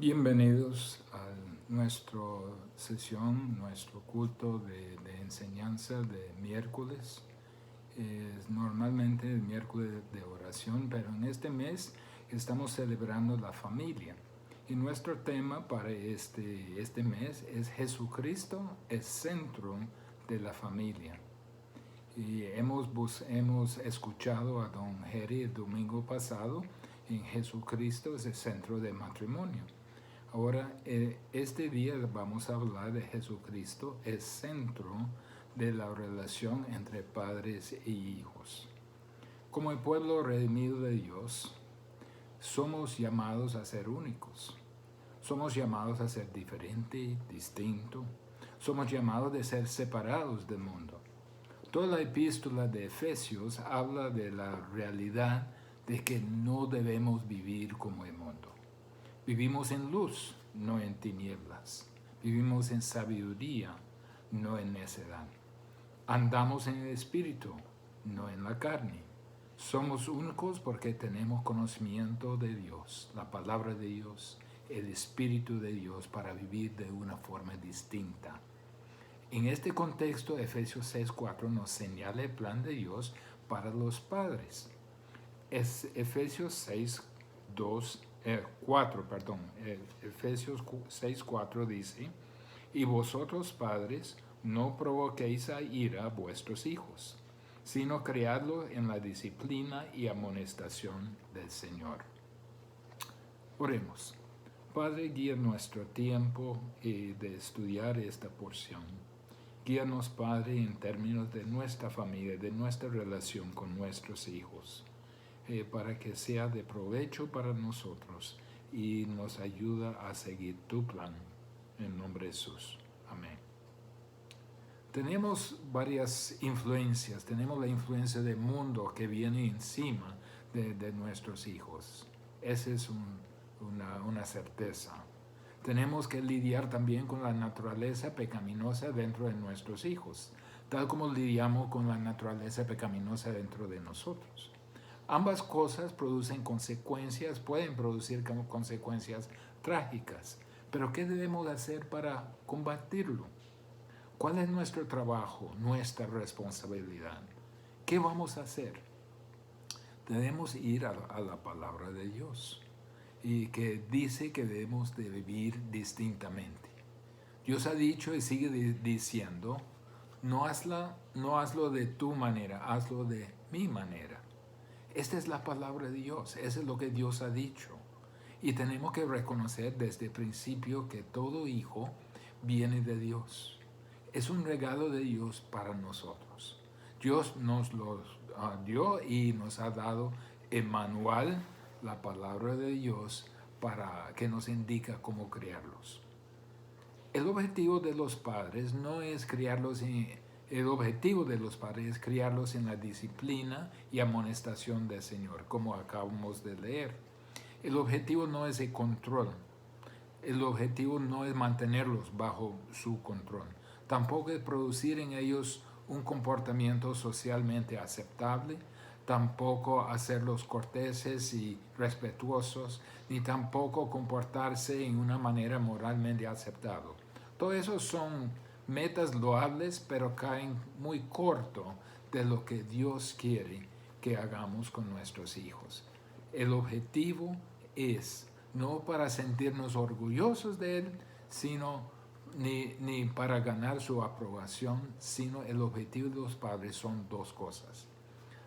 Bienvenidos a nuestra sesión, nuestro culto de enseñanza de miércoles. Es normalmente el miércoles de oración, pero en este mes estamos celebrando la familia. Y nuestro tema para este mes es Jesucristo, el centro de la familia. Y hemos escuchado a don Jerry el domingo pasado en Jesucristo es el centro del matrimonio. Ahora, este día vamos a hablar de Jesucristo, el centro de la relación entre padres e hijos. Como el pueblo redimido de Dios, somos llamados a ser únicos. Somos llamados a ser diferente, distinto. Somos llamados a ser separados del mundo. Toda la epístola de Efesios habla de la realidad de que no debemos vivir como el mundo. Vivimos en luz, no en tinieblas. Vivimos en sabiduría, no en necedad. Andamos en el Espíritu, no en la carne. Somos únicos porque tenemos conocimiento de Dios, la palabra de Dios, el Espíritu de Dios para vivir de una forma distinta. En este contexto, Efesios 6:4 nos señala el plan de Dios para los padres. Es Efesios 6:4 dice: y vosotros padres, no provoquéis a ira a vuestros hijos, sino criadlos en la disciplina y amonestación del Señor. Oremos. Padre, guía nuestro tiempo de estudiar esta porción. Guíanos, Padre, en términos de nuestra familia, de nuestra relación con nuestros hijos, para que sea de provecho para nosotros y nos ayuda a seguir tu plan. En nombre de Jesús. Amén. Tenemos varias influencias. Tenemos la influencia del mundo que viene encima de nuestros hijos. Esa es una certeza. Tenemos que lidiar también con la naturaleza pecaminosa dentro de nuestros hijos, tal como lidiamos con la naturaleza pecaminosa dentro de nosotros. Ambas cosas producen consecuencias, pueden producir consecuencias trágicas, pero ¿qué debemos hacer para combatirlo? ¿Cuál es nuestro trabajo, nuestra responsabilidad? ¿Qué vamos a hacer? Debemos ir a la palabra de Dios, y que dice que debemos de vivir distintamente. Dios ha dicho y sigue diciendo, no hazlo de tu manera, hazlo de mi manera. Esta es la palabra de Dios, eso es lo que Dios ha dicho. Y tenemos que reconocer desde el principio que todo hijo viene de Dios. Es un regalo de Dios para nosotros. Dios nos lo dio y nos ha dado el manual, la palabra de Dios, para que nos indica cómo criarlos. El objetivo de los padres no es criarlos el objetivo de los padres es criarlos en la disciplina y amonestación del Señor, como acabamos de leer. El objetivo no es el control. El objetivo no es mantenerlos bajo su control. Tampoco es producir en ellos un comportamiento socialmente aceptable, tampoco hacerlos corteses y respetuosos, ni tampoco comportarse en una manera moralmente aceptable. Todo eso son metas loables, pero caen muy corto de lo que Dios quiere que hagamos con nuestros hijos. El objetivo es no para sentirnos orgullosos de Él, sino ni para ganar su aprobación, sino el objetivo de los padres son dos cosas: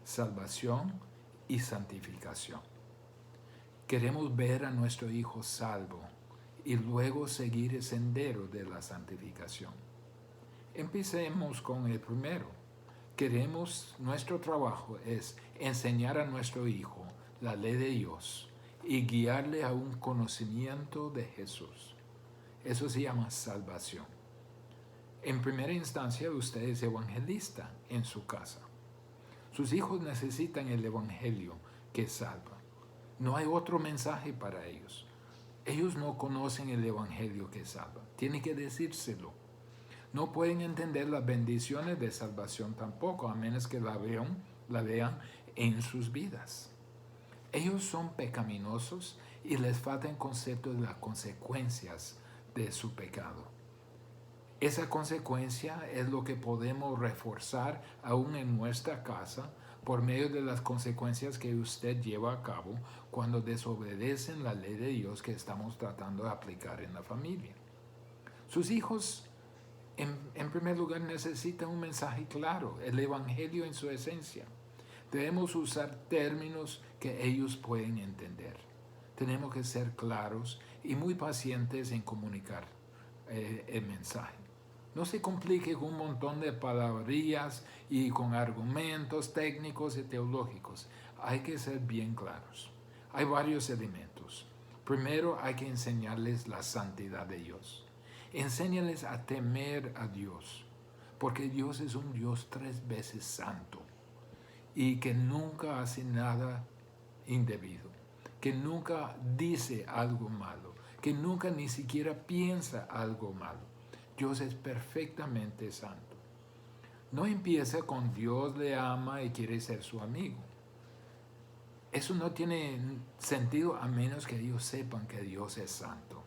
salvación y santificación. Queremos ver a nuestro hijo salvo y luego seguir el sendero de la santificación. Empecemos con el primero. Nuestro trabajo es enseñar a nuestro hijo la ley de Dios y guiarle a un conocimiento de Jesús. Eso se llama salvación. En primera instancia, usted es evangelista en su casa. Sus hijos necesitan el evangelio que salva. No hay otro mensaje para ellos. Ellos no conocen el evangelio que salva. Tiene que decírselo. No pueden entender las bendiciones de salvación tampoco, a menos que la vean en sus vidas. Ellos son pecaminosos y les falta el concepto de las consecuencias de su pecado. Esa consecuencia es lo que podemos reforzar aún en nuestra casa por medio de las consecuencias que usted lleva a cabo cuando desobedecen la ley de Dios que estamos tratando de aplicar en la familia. Sus hijos, en primer lugar, necesitan un mensaje claro, el Evangelio en su esencia. Debemos usar términos que ellos pueden entender. Tenemos que ser claros y muy pacientes en comunicar el mensaje. No se complique con un montón de palabrillas y con argumentos técnicos y teológicos. Hay que ser bien claros. Hay varios elementos. Primero hay que enseñarles la santidad de Dios. Enséñales a temer a Dios, porque Dios es un Dios 3 veces santo y que nunca hace nada indebido, que nunca dice algo malo, que nunca ni siquiera piensa algo malo. Dios es perfectamente santo. No empieza con Dios le ama y quiere ser su amigo. Eso no tiene sentido a menos que ellos sepan que Dios es santo.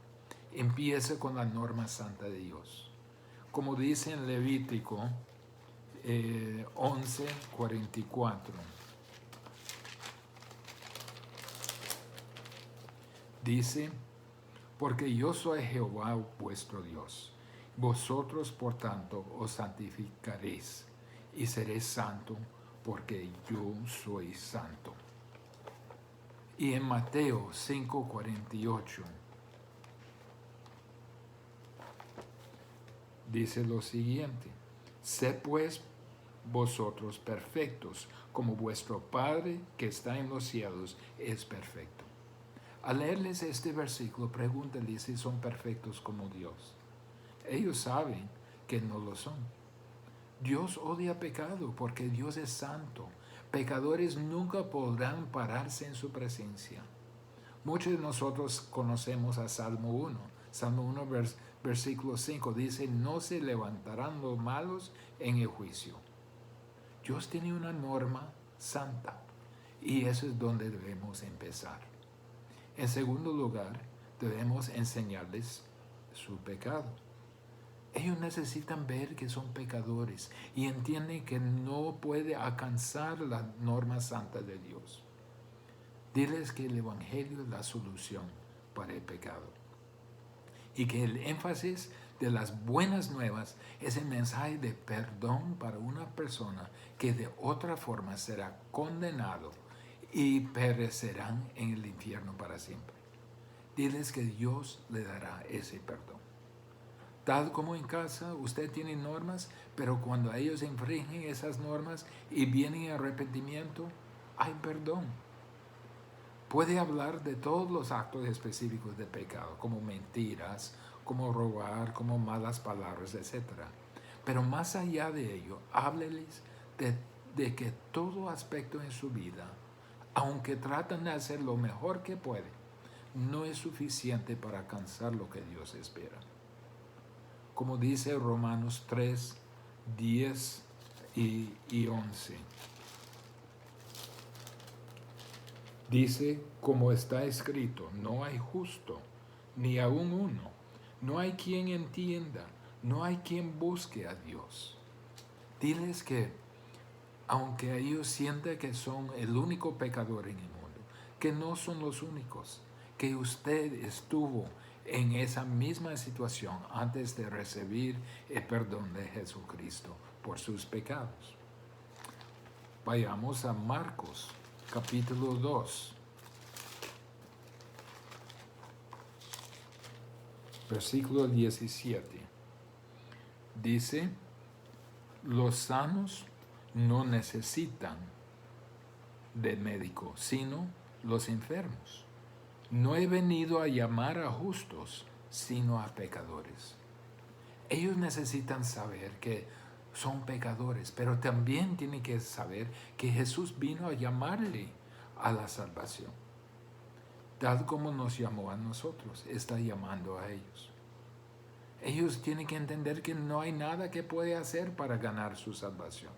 Empieza con la norma santa de Dios. Como dice en Levítico 11:44. Dice, porque yo soy Jehová vuestro Dios. Vosotros, por tanto, os santificaréis y seréis santo, porque yo soy santo. Y en Mateo 5:48 dice lo siguiente: sed pues vosotros perfectos, como vuestro Padre que está en los cielos es perfecto. Al leerles este versículo, pregúntales si son perfectos como Dios. Ellos saben que no lo son. Dios odia pecado porque Dios es santo. Pecadores nunca podrán pararse en su presencia. Muchos de nosotros conocemos a Salmo 1. Salmo 1, versículo 5 dice, no se levantarán los malos en el juicio. Dios tiene una norma santa y eso es donde debemos empezar. En segundo lugar, debemos enseñarles su pecado. Ellos necesitan ver que son pecadores y entienden que no puede alcanzar la norma santa de Dios. Diles que el Evangelio es la solución para el pecado y que el énfasis de las buenas nuevas es el mensaje de perdón para una persona que de otra forma será condenado y perecerán en el infierno para siempre. Diles que Dios le dará ese perdón. Tal como en casa, usted tiene normas, pero cuando ellos infringen esas normas y vienen en arrepentimiento, hay perdón. Puede hablar de todos los actos específicos de pecado, como mentiras, como robar, como malas palabras, etc. Pero más allá de ello, hábleles de que todo aspecto en su vida, aunque tratan de hacer lo mejor que pueden, no es suficiente para alcanzar lo que Dios espera. Como dice Romanos 3, 10 y 11. Dice, como está escrito, no hay justo, ni aun uno. No hay quien entienda, no hay quien busque a Dios. Diles que, aunque ellos sientan que son el único pecador en el mundo, que no son los únicos, que usted estuvo en esa misma situación antes de recibir el perdón de Jesucristo por sus pecados. Vayamos a Marcos, capítulo 2, versículo 17. Dice, los sanos no necesitan de médico, sino los enfermos. No he venido a llamar a justos, sino a pecadores. Ellos necesitan saber que son pecadores, pero también tienen que saber que Jesús vino a llamarle a la salvación. Tal como nos llamó a nosotros, está llamando a ellos. Ellos tienen que entender que no hay nada que puede hacer para ganar su salvación.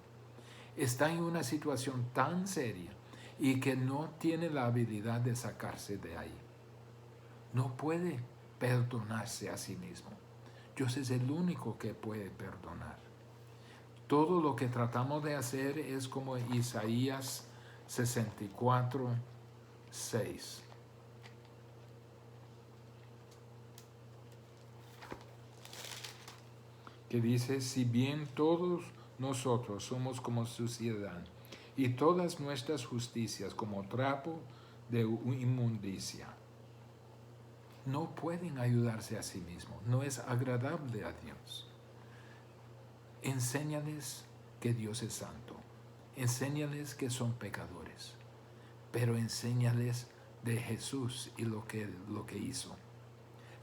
Está en una situación tan seria y que no tiene la habilidad de sacarse de ahí. no puede perdonarse a sí mismo. Dios es el único que puede perdonar. Todo lo que tratamos de hacer es como Isaías 64, 6. Que dice, si bien todos nosotros somos como suciedad, y todas nuestras justicias como trapo de inmundicia. No pueden ayudarse a sí mismos, no es agradable a Dios. Enséñales que Dios es santo, enséñales que son pecadores, pero enséñales de Jesús y lo que hizo.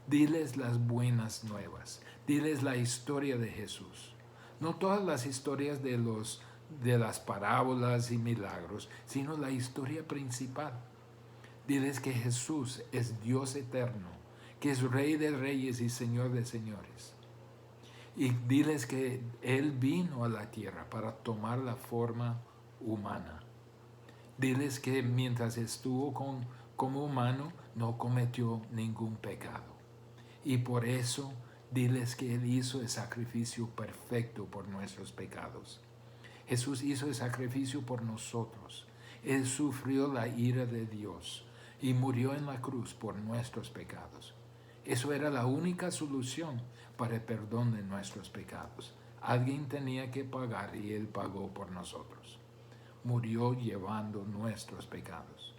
Diles las buenas nuevas, diles la historia de Jesús. No todas las historias de las parábolas y milagros, sino la historia principal. Diles que Jesús es Dios eterno, que es Rey de reyes y Señor de señores. Y diles que Él vino a la tierra para tomar la forma humana. Diles que mientras estuvo como humano no cometió ningún pecado. Y por eso diles que Él hizo el sacrificio perfecto por nuestros pecados. Jesús hizo el sacrificio por nosotros. Él sufrió la ira de Dios y murió en la cruz por nuestros pecados. Eso era la única solución para el perdón de nuestros pecados. Alguien tenía que pagar y Él pagó por nosotros. Murió llevando nuestros pecados.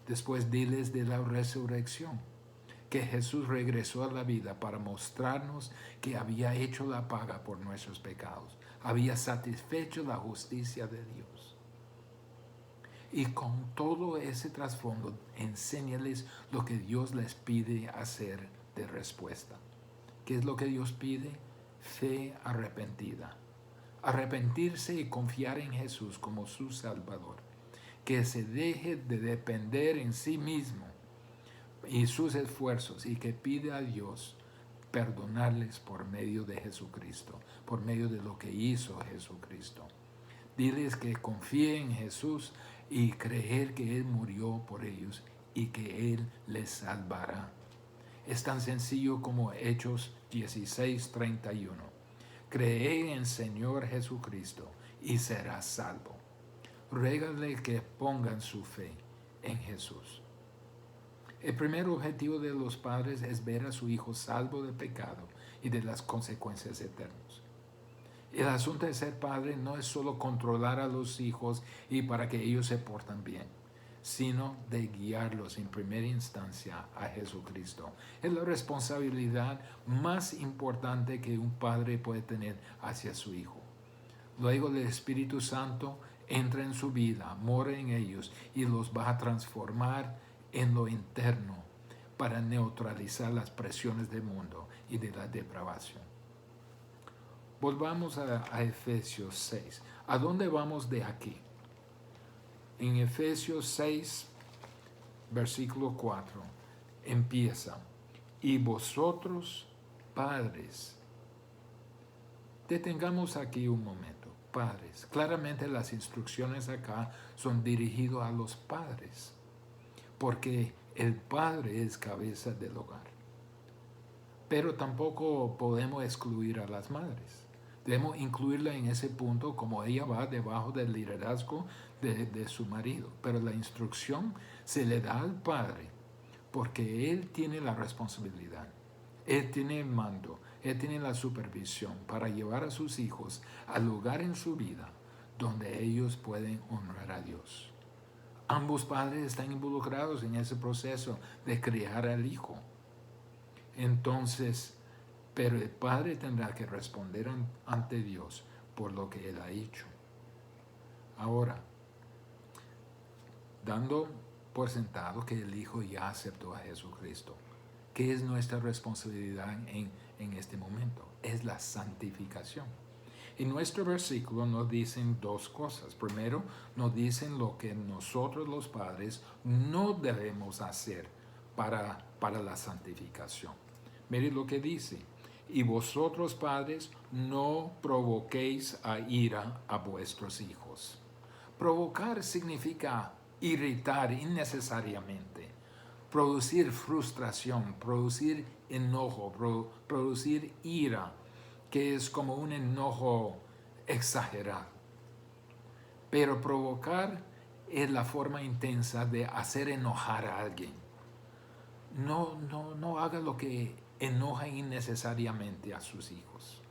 Después diles de la resurrección, que Jesús regresó a la vida para mostrarnos que había hecho la paga por nuestros pecados, había satisfecho la justicia de Dios. Y con todo ese trasfondo, enséñales lo que Dios les pide hacer de respuesta. ¿Qué es lo que Dios pide? Fe arrepentida. Arrepentirse y confiar en Jesús como su Salvador. Que se deje de depender en sí mismo y sus esfuerzos y que pide a Dios perdonarles por medio de Jesucristo, por medio de lo que hizo Jesucristo. Diles que confíen en Jesús y creer que Él murió por ellos y que Él les salvará. Es tan sencillo como Hechos 16:31. Cree en el Señor Jesucristo y serás salvo. Régale que pongan su fe en Jesús. El primer objetivo de los padres es ver a su hijo salvo del pecado y de las consecuencias eternas. El asunto de ser padre no es solo controlar a los hijos y para que ellos se porten bien, sino de guiarlos en primera instancia a Jesucristo. Es la responsabilidad más importante que un padre puede tener hacia su hijo. Luego el Espíritu Santo entra en su vida, mora en ellos y los va a transformar en lo interno para neutralizar las presiones del mundo y de la depravación. Volvamos a Efesios 6. ¿A dónde vamos de aquí? En Efesios 6, versículo 4, empieza, y vosotros, padres, detengamos aquí un momento, padres. Claramente las instrucciones acá son dirigidas a los padres, porque el padre es cabeza del hogar. Pero tampoco podemos excluir a las madres. Debemos incluirla en ese punto como ella va debajo del liderazgo de su marido. Pero la instrucción se le da al padre porque él tiene la responsabilidad. Él tiene el mando, él tiene la supervisión para llevar a sus hijos al lugar en su vida donde ellos pueden honrar a Dios. Ambos padres están involucrados en ese proceso de criar al hijo. Entonces, pero el padre tendrá que responder ante Dios por lo que él ha hecho. Ahora, dando por sentado que el hijo ya aceptó a Jesucristo, ¿qué es nuestra responsabilidad en este momento? Es la santificación. En nuestro versículo nos dicen dos cosas. Primero, nos dicen lo que nosotros los padres no debemos hacer para la santificación. Mire lo que dice. Y vosotros, padres, no provoquéis a ira a vuestros hijos. Provocar significa irritar innecesariamente, producir frustración, producir enojo, producir ira, que es como un enojo exagerado. Pero provocar es la forma intensa de hacer enojar a alguien. No haga lo que enoja innecesariamente a sus hijos,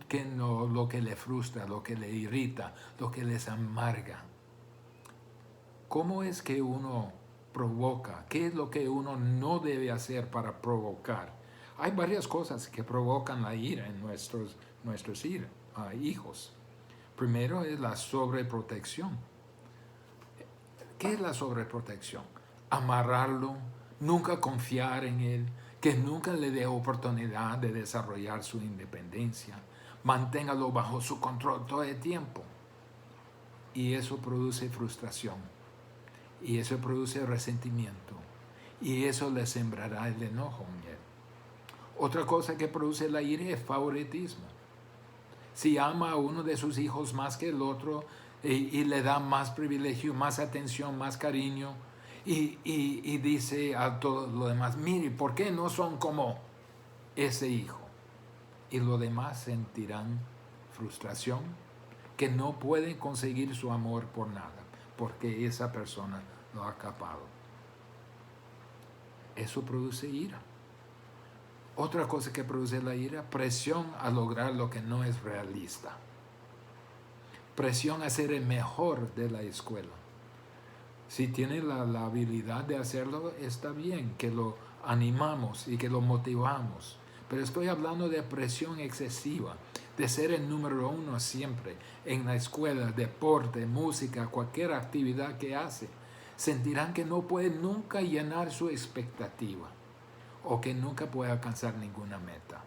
que no, lo que le frustra, lo que le irrita, lo que les amarga. ¿Cómo es que uno provoca? ¿Qué es lo que uno no debe hacer para provocar? Hay varias cosas que provocan la ira en nuestros hijos. Primero es la sobreprotección. ¿Qué es la sobreprotección? Amarrarlo, nunca confiar en él, que nunca le dé oportunidad de desarrollar su independencia. Manténgalo bajo su control todo el tiempo. Y eso produce frustración. Y eso produce resentimiento. Y eso le sembrará el enojo en él. Otra cosa que produce la ira es favoritismo. Si ama a uno de sus hijos más que el otro y le da más privilegio, más atención, más cariño y dice a todo lo demás, mire, ¿por qué no son como ese hijo? Y los demás sentirán frustración, que no pueden conseguir su amor por nada, porque esa persona lo ha capado. Eso produce ira. Otra cosa que produce la ira, presión a lograr lo que no es realista. Presión a ser el mejor de la escuela. Si tiene la habilidad de hacerlo, está bien, que lo animamos y que lo motivamos. Pero estoy hablando de presión excesiva, de ser el número uno siempre en la escuela, deporte, música, cualquier actividad que hace. Sentirán que no pueden nunca llenar su expectativa o que nunca puede alcanzar ninguna meta.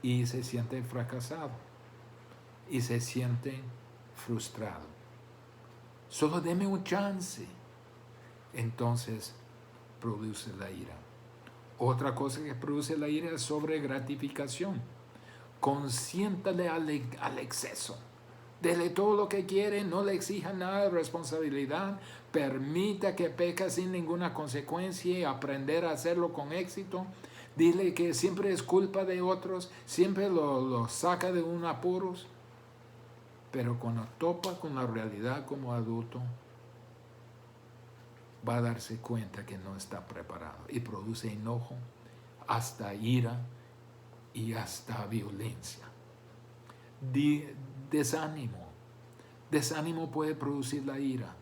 Y se sienten fracasados. Y se sienten frustrados. Solo deme un chance. Entonces produce la ira. Otra cosa que produce la ira es sobregratificación. Consiéntale al exceso. Dele todo lo que quiere, no le exija nada de responsabilidad, permita que peque sin ninguna consecuencia y aprender a hacerlo con éxito. Dile que siempre es culpa de otros, siempre lo saca de un apuros. Pero cuando topa con la realidad como adulto, va a darse cuenta que no está preparado y produce enojo, hasta ira y hasta violencia. Desánimo. Desánimo puede producir la ira.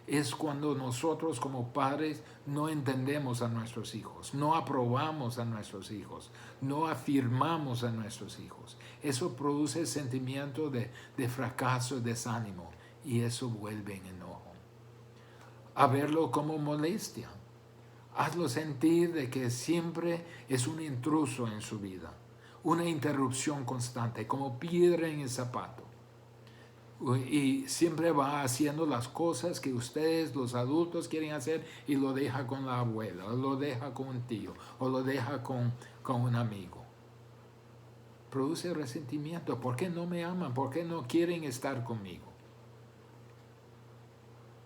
Es cuando nosotros como padres no entendemos a nuestros hijos, no aprobamos a nuestros hijos, no afirmamos a nuestros hijos. Eso produce sentimiento de fracaso, desánimo, y eso vuelve en enojo. A verlo como molestia. Hazlo sentir de que siempre es un intruso en su vida, una interrupción constante, como piedra en el zapato. Y siempre va haciendo las cosas que ustedes, los adultos, quieren hacer y lo deja con la abuela, o lo deja con un tío, o lo deja con un amigo. Produce resentimiento. ¿Por qué no me aman? ¿Por qué no quieren estar conmigo?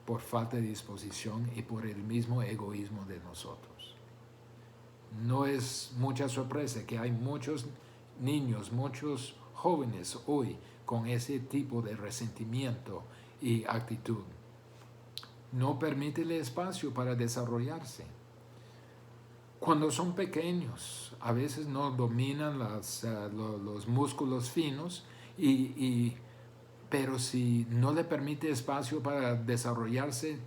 Por falta de disposición y por el mismo egoísmo de nosotros. No es mucha sorpresa que hay muchos niños, muchos jóvenes hoy con ese tipo de resentimiento y actitud. No permítele espacio para desarrollarse. Cuando son pequeños, a veces no dominan los músculos finos, pero si no le permite espacio para desarrollarse,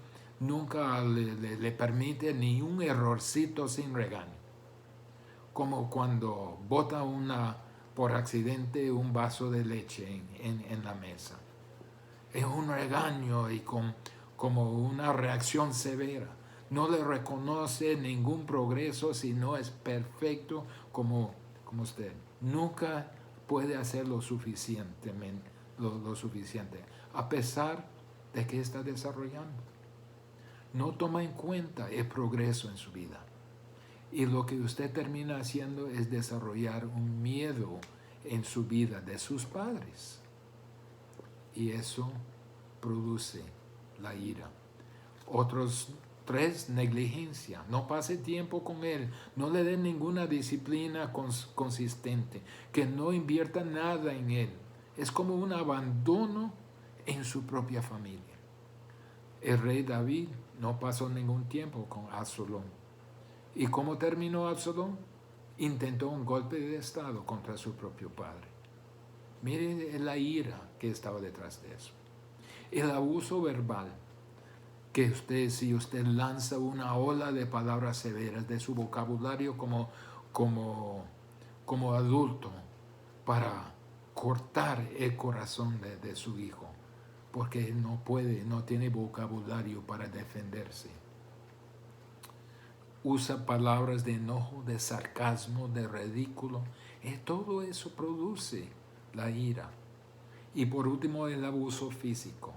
nunca le permite ni un errorcito sin regaño. Como cuando bota por accidente un vaso de leche en la mesa. Es un regaño y como una reacción severa. No le reconoce ningún progreso si no es perfecto como usted. Nunca puede hacer lo suficiente, a pesar de que está desarrollando. No toma en cuenta el progreso en su vida. Y lo que usted termina haciendo es desarrollar un miedo en su vida de sus padres. Y eso produce la ira. Otros 3, negligencia. No pase tiempo con él. No le dé ninguna disciplina consistente. Que no invierta nada en él. Es como un abandono en su propia familia. El rey David no pasó ningún tiempo con Absalón. ¿Y cómo terminó Absalón? Intentó un golpe de estado contra su propio padre. Mire la ira que estaba detrás de eso. El abuso verbal, que si usted lanza una ola de palabras severas de su vocabulario como adulto para cortar el corazón de su hijo, porque él no tiene vocabulario para defenderse. Usa palabras de enojo, de sarcasmo, de ridículo. Todo eso produce la ira. Y por último, el abuso físico.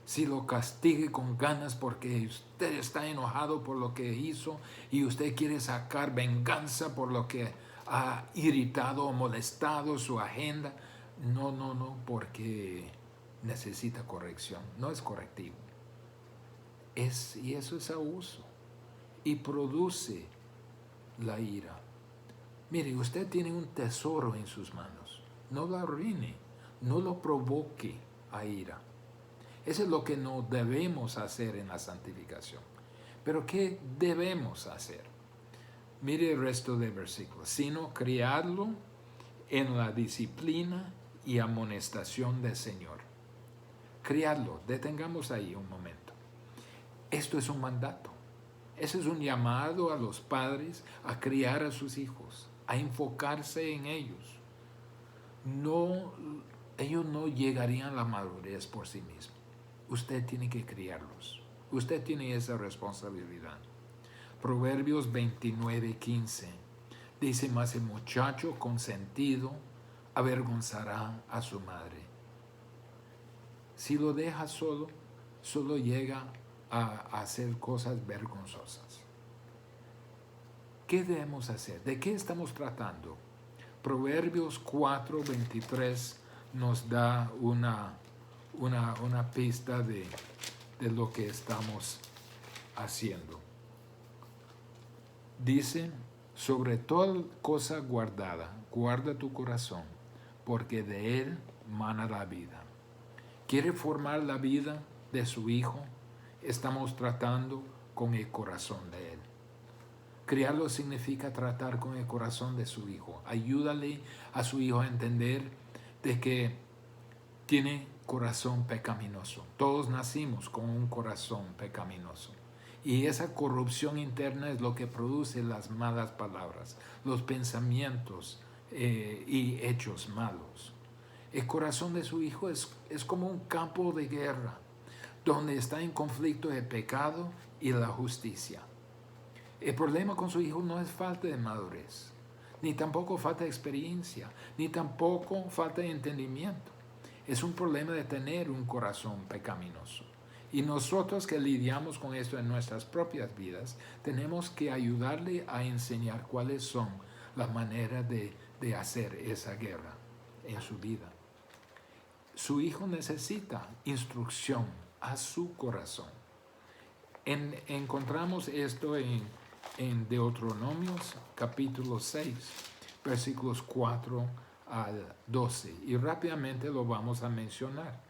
Si lo castigue con ganas porque usted está enojado por lo que hizo y usted quiere sacar venganza por lo que ha irritado o molestado su agenda. No, porque necesita corrección. No es correctivo. Y eso es abuso. Y produce la ira. Mire, usted tiene un tesoro en sus manos. No lo arruine. No lo provoque a ira. Eso es lo que no debemos hacer en la santificación. Pero ¿qué debemos hacer? Mire el resto del versículo. Sino criarlo en la disciplina y amonestación del Señor. Criarlo. Detengamos ahí un momento. Esto es un mandato. Ese es un llamado a los padres a criar a sus hijos, a enfocarse en ellos. Ellos no llegarían a la madurez por sí mismos. Usted tiene que criarlos. Usted tiene esa responsabilidad. Proverbios 29:15 dice: mas el muchacho consentido avergonzará a su madre. Si lo deja solo llega a hacer cosas vergonzosas. ¿Qué debemos hacer? ¿De qué estamos tratando? Proverbios 4:23 nos da una pista de lo que estamos haciendo. Dice: sobre toda cosa guardada, guarda tu corazón, porque de él mana la vida. ¿Quiere formar la vida de su hijo? Estamos tratando con el corazón de él. Criarlo significa tratar con el corazón de su hijo. Ayúdale a su hijo a entender de que tiene corazón pecaminoso. Todos nacimos con un corazón pecaminoso. Y esa corrupción interna es lo que produce las malas palabras, los pensamientos y hechos malos. El corazón de su hijo es como un campo de guerra, donde está en conflicto el pecado y la justicia. El problema con su hijo no es falta de madurez, ni tampoco falta de experiencia, ni tampoco falta de entendimiento. Es un problema de tener un corazón pecaminoso. Y nosotros que lidiamos con esto en nuestras propias vidas, tenemos que ayudarle a enseñar cuáles son las maneras de hacer esa guerra en su vida. Su hijo necesita instrucción a su corazón. Encontramos esto en Deuteronomios capítulo 6, versículos 4 al 12. Y rápidamente lo vamos a mencionar.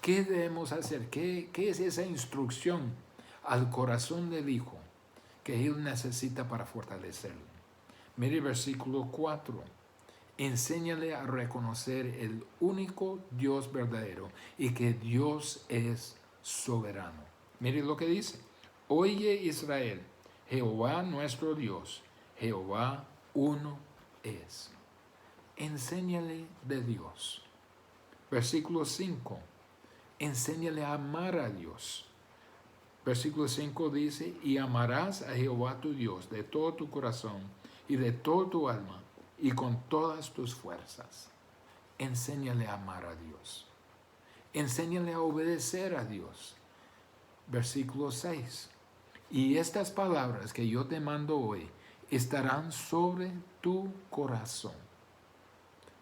¿Qué debemos hacer? ¿Qué es esa instrucción al corazón del hijo que él necesita para fortalecerlo? Mire el versículo 4. Enséñale a reconocer el único Dios verdadero y que Dios es soberano. Mire lo que dice. Oye Israel, Jehová nuestro Dios, Jehová uno es. Enséñale de Dios. Versículo 5. Enséñale a amar a Dios. Versículo 5 dice: y amarás a Jehová tu Dios de todo tu corazón y de toda tu alma y con todas tus fuerzas. Enséñale a amar a Dios. Enséñale a obedecer a Dios. Versículo 6. Y estas palabras que yo te mando hoy estarán sobre tu corazón.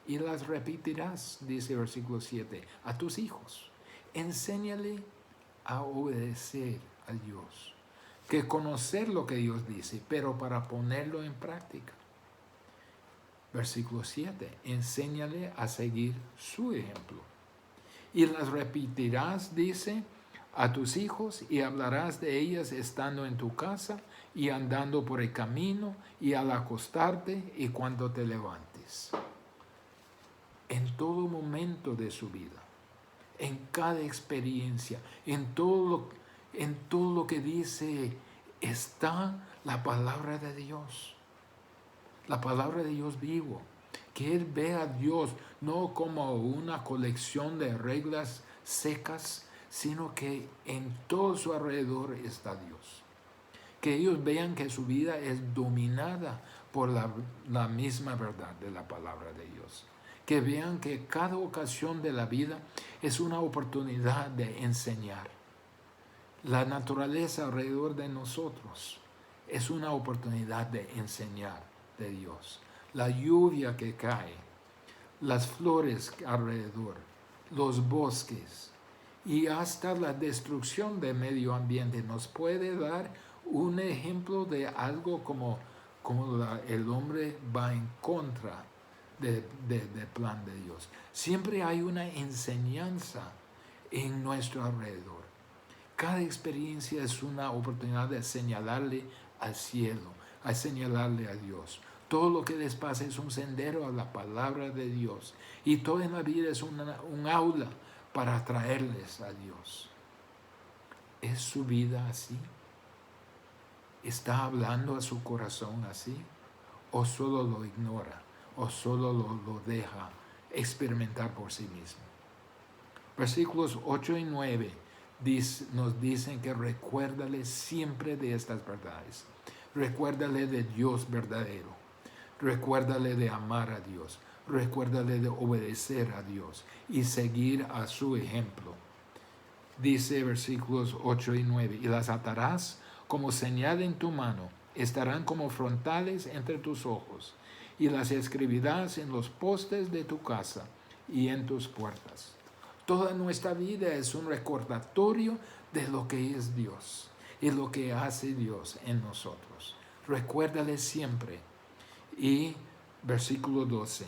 Y las repetirás, dice versículo 7, a tus hijos. Enséñale a obedecer a Dios. que conocer lo que Dios dice, pero para ponerlo en práctica. Versículo 7, enséñale a seguir su ejemplo. Y las repetirás, dice, a tus hijos y hablarás de ellas estando en tu casa y andando por el camino y al acostarte y cuando te levantes. En todo momento de su vida, en cada experiencia, en todo lo que dice, está la palabra de Dios. La palabra de Dios vivo. Que Él vea a Dios no como una colección de reglas secas, sino que en todo su alrededor está Dios. Que ellos vean que su vida es dominada por la misma verdad de la palabra de Dios. Que vean que cada ocasión de la vida es una oportunidad de enseñar. La naturaleza alrededor de nosotros es una oportunidad de enseñar de Dios. La lluvia que cae, las flores alrededor, los bosques y hasta la destrucción del medio ambiente nos puede dar un ejemplo de algo como el hombre va en contra del plan de Dios. Siempre hay una enseñanza en nuestro alrededor. Cada experiencia es una oportunidad de señalarle al cielo, a señalarle a Dios. Todo lo que les pasa es un sendero a la palabra de Dios. Y todo en la vida es un aula para atraerles a Dios. ¿Es su vida así? ¿Está hablando a su corazón así? ¿O solo lo ignora? ¿O solo lo deja experimentar por sí mismo? Versículos 8 y 9 nos dicen que recuérdale siempre de estas verdades. Recuérdale de Dios verdadero. Recuérdale de amar a Dios. Recuérdale de obedecer a Dios y seguir a su ejemplo. Dice versículos 8 y 9, y las atarás como señal en tu mano, estarán como frontales entre tus ojos, y las escribirás en los postes de tu casa y en tus puertas. Toda nuestra vida es un recordatorio de lo que es Dios y lo que hace Dios en nosotros. Recuérdale siempre. Y versículo 12.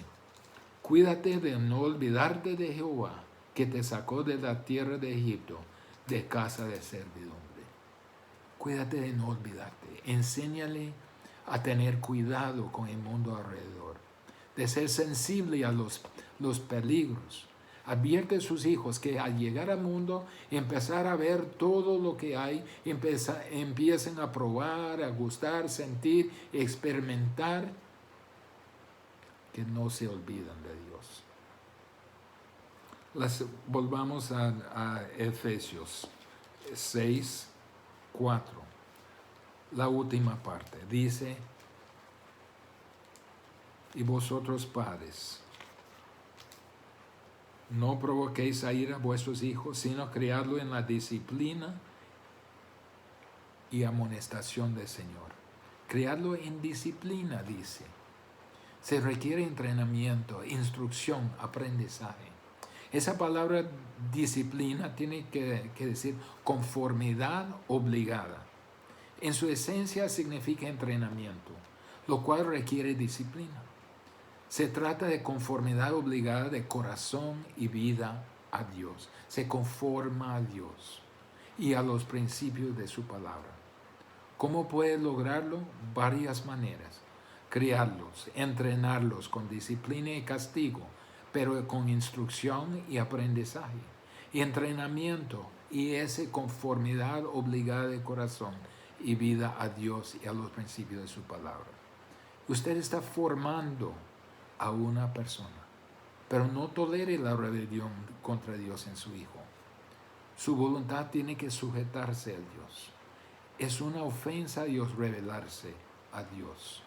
Cuídate de no olvidarte de Jehová, que te sacó de la tierra de Egipto, de casa de servidumbre. Cuídate de no olvidarte. Enséñale a tener cuidado con el mundo alrededor, de ser sensible a los peligros. Advierte a sus hijos que al llegar al mundo, empezar a ver todo lo que hay, empiecen a probar, a gustar, sentir, experimentar, que no se olvidan de Dios. Volvamos a Efesios 6, 4. La última parte dice, y vosotros padres, no provoquéis a ira a vuestros hijos, sino criadlo en la disciplina y amonestación del Señor. Criadlo en disciplina, dice. Se requiere entrenamiento, instrucción, aprendizaje. Esa palabra disciplina tiene que decir conformidad obligada. En su esencia significa entrenamiento, lo cual requiere disciplina. Se trata de conformidad obligada de corazón y vida a Dios. Se conforma a Dios y a los principios de su palabra. ¿Cómo puede lograrlo? Varias maneras. Criarlos, entrenarlos con disciplina y castigo, pero con instrucción y aprendizaje. Y entrenamiento y esa conformidad obligada de corazón y vida a Dios y a los principios de su palabra. Usted está formando a una persona, pero no tolere la rebelión contra Dios en su hijo. Su voluntad tiene que sujetarse a Dios. Es una ofensa a Dios rebelarse a Dios.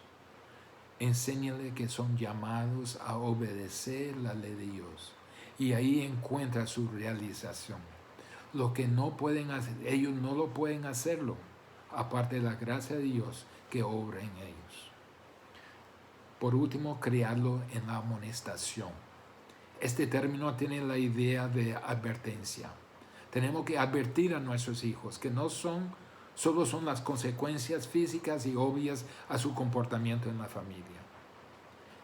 Enséñale que son llamados a obedecer la ley de Dios y ahí encuentra su realización. Lo que no pueden hacer, ellos no lo pueden hacerlo, aparte de la gracia de Dios que obra en ellos. Por último, criarlo en la amonestación. Este término tiene la idea de advertencia. Tenemos que advertir a nuestros hijos que no son solo son las consecuencias físicas y obvias a su comportamiento en la familia,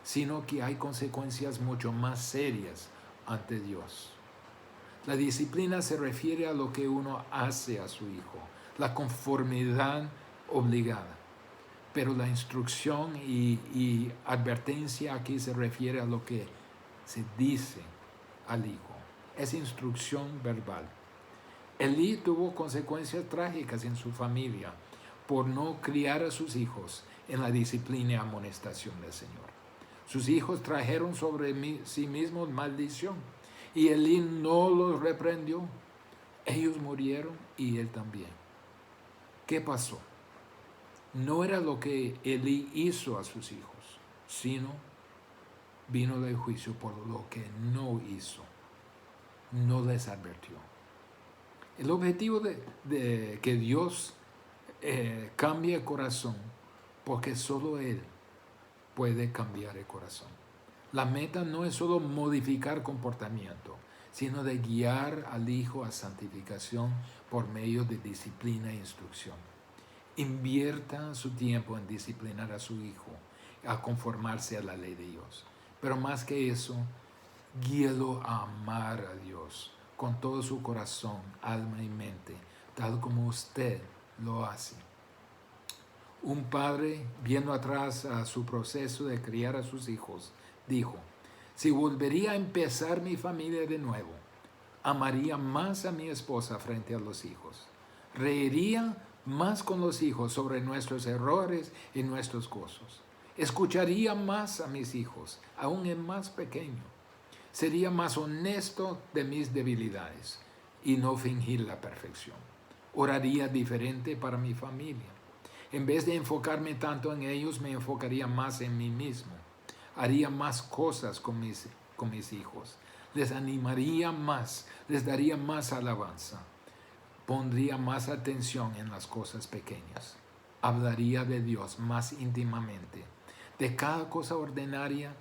sino que hay consecuencias mucho más serias ante Dios. La disciplina se refiere a lo que uno hace a su hijo, la conformidad obligada. Pero la instrucción y advertencia aquí se refiere a lo que se dice al hijo. Es instrucción verbal. Elí tuvo consecuencias trágicas en su familia por no criar a sus hijos en la disciplina y amonestación del Señor. Sus hijos trajeron sobre sí mismos maldición y Elí no los reprendió. Ellos murieron y él también. ¿Qué pasó? No era lo que Elí hizo a sus hijos, sino vino del juicio por lo que no hizo. No les advirtió. El objetivo de que Dios cambie el corazón, porque solo Él puede cambiar el corazón. La meta no es solo modificar comportamiento, sino de guiar al hijo a santificación por medio de disciplina e instrucción. Invierta su tiempo en disciplinar a su hijo, a conformarse a la ley de Dios. Pero más que eso, guíelo a amar a Dios con todo su corazón, alma y mente, tal como usted lo hace. Un padre, viendo atrás a su proceso de criar a sus hijos, dijo: si volvería a empezar mi familia de nuevo, amaría más a mi esposa frente a los hijos. Reiría más con los hijos sobre nuestros errores y nuestros gozos. Escucharía más a mis hijos, aún el más pequeño. Sería más honesto de mis debilidades y no fingir la perfección. Oraría diferente para mi familia. En vez de enfocarme tanto en ellos, me enfocaría más en mí mismo. Haría más cosas con mis hijos. Les animaría más, les daría más alabanza. Pondría más atención en las cosas pequeñas. Hablaría de Dios más íntimamente. De cada cosa ordinaria,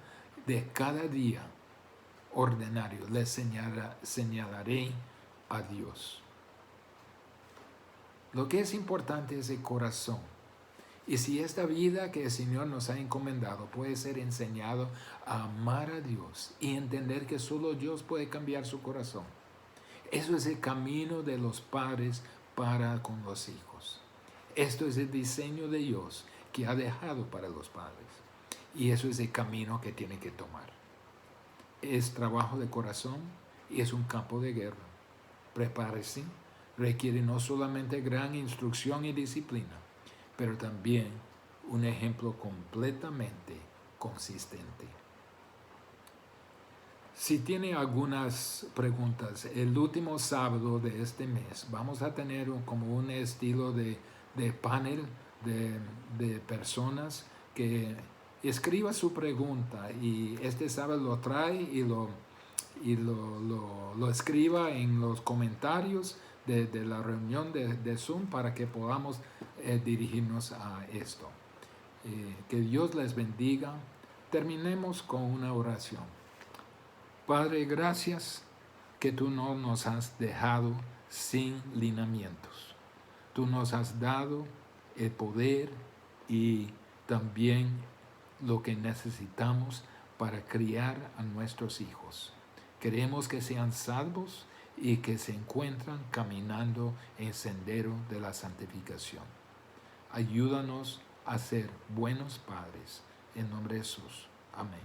de cada día ordinario, les señalaré a Dios. Lo que es importante es el corazón. Y si esta vida que el Señor nos ha encomendado puede ser enseñado a amar a Dios y entender que solo Dios puede cambiar su corazón. Eso es el camino de los padres para con los hijos. Esto es el diseño de Dios que ha dejado para los padres. Y eso es el camino que tiene que tomar. Es trabajo de corazón y es un campo de guerra. Prepárese. Requiere no solamente gran instrucción y disciplina, pero también un ejemplo completamente consistente. Si tiene algunas preguntas, el último sábado de este mes vamos a tener como un estilo de panel de personas que escriba su pregunta y este sábado lo trae y lo escriba en los comentarios de la reunión de Zoom para que podamos dirigirnos a esto. Que Dios les bendiga. Terminemos con una oración. Padre, gracias que tú no nos has dejado sin lineamientos. Tú nos has dado el poder y también lo que necesitamos para criar a nuestros hijos. Queremos que sean salvos y que se encuentran caminando en el sendero de la santificación. Ayúdanos a ser buenos padres. En nombre de Jesús. Amén.